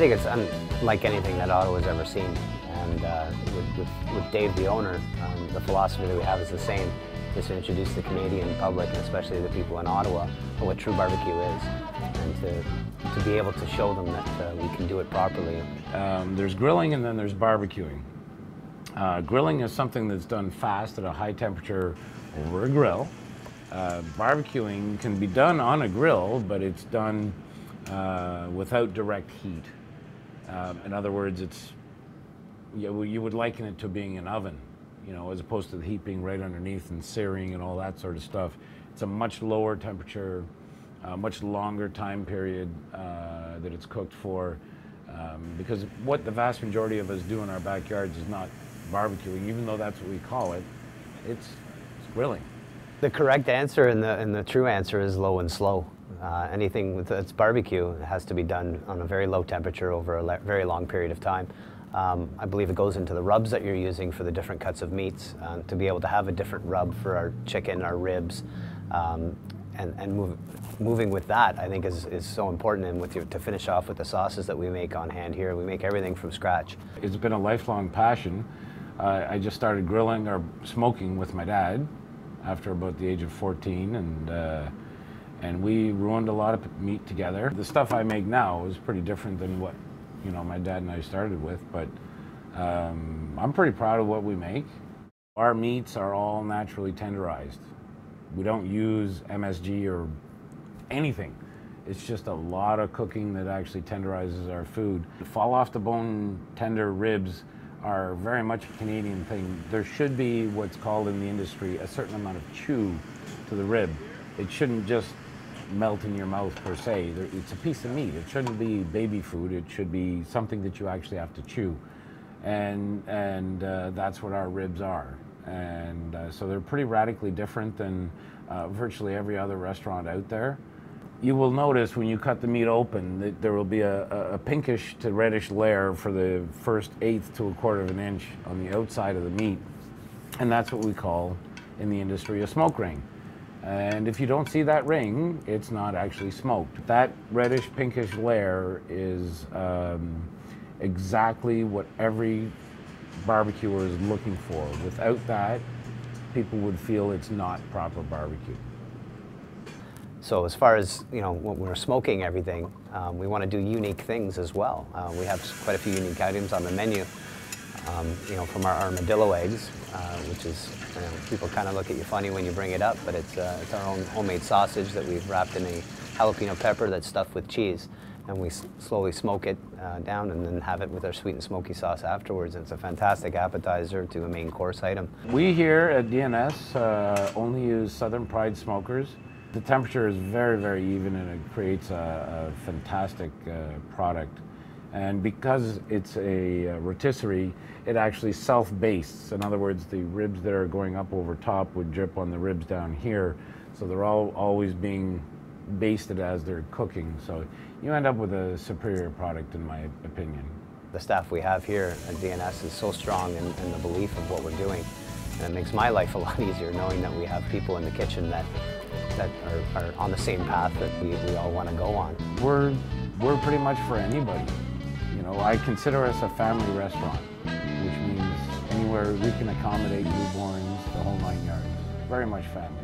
think it's unlike anything that Ottawa's ever seen. And with Dave, the owner, the philosophy that we have is the same, is to introduce the Canadian public, and especially the people in Ottawa, what true barbecue is, and to be able to show them that we can do it properly. There's grilling and then there's barbecuing. Grilling is something that's done fast at a high temperature over a grill. Barbecuing can be done on a grill, but it's done without direct heat. In other words, you would liken it to being an oven, you know, as opposed to the heat being right underneath and searing and all that sort of stuff. It's a much lower temperature, much longer time period that it's cooked for, because what the vast majority of us do in our backyards is not barbecuing, even though that's what we call it. It's grilling. The correct answer and the true answer is low and slow. Anything that's barbecue has to be done on a very low temperature over a very long period of time. I believe it goes into the rubs that you're using for the different cuts of meats, to be able to have a different rub for our chicken, our ribs, and moving with that, I think is so important. And to finish off with the sauces that we make on hand here, we make everything from scratch. It's been a lifelong passion. I just started grilling or smoking with my dad after about the age of 14, and we ruined a lot of meat together. The stuff I make now is pretty different than what, you know, my dad and I started with, but I'm pretty proud of what we make. Our meats are all naturally tenderized. We don't use MSG or anything. It's just a lot of cooking that actually tenderizes our food. Fall off the bone tender ribs are very much a Canadian thing. There should be what's called in the industry a certain amount of chew to the rib. It shouldn't just melt in your mouth per se. It's a piece of meat. It shouldn't be baby food. It should be something that you actually have to chew. And that's what our ribs are. And so they're pretty radically different than virtually every other restaurant out there. You will notice when you cut the meat open that there will be a pinkish to reddish layer for the first eighth to a quarter of an inch on the outside of the meat. And that's what we call in the industry a smoke ring. And if you don't see that ring, it's not actually smoked. That reddish pinkish layer is exactly what every barbecuer is looking for. Without that, people would feel it's not proper barbecue. So as far as, you know, when we're smoking everything, we want to do unique things as well. We have quite a few unique items on the menu, you know, from our armadillo eggs, which is, you know, people kind of look at you funny when you bring it up, but it's our own homemade sausage that we've wrapped in a jalapeno pepper that's stuffed with cheese, and we slowly smoke it down and then have it with our sweet and smoky sauce afterwards. And it's a fantastic appetizer to a main course item. We here at DNS only use Southern Pride smokers. The temperature is very, very even, and it creates a fantastic product. And because it's a rotisserie, it actually self-bastes. In other words, the ribs that are going up over top would drip on the ribs down here. So they're always being basted as they're cooking. So you end up with a superior product, in my opinion. The staff we have here at DNS is so strong in the belief of what we're doing. And it makes my life a lot easier knowing that we have people in the kitchen that are on the same path that we all want to go on. We're pretty much for anybody. You know, I consider us a family restaurant, which means anywhere we can accommodate newborns, the whole 9 yards. Very much family.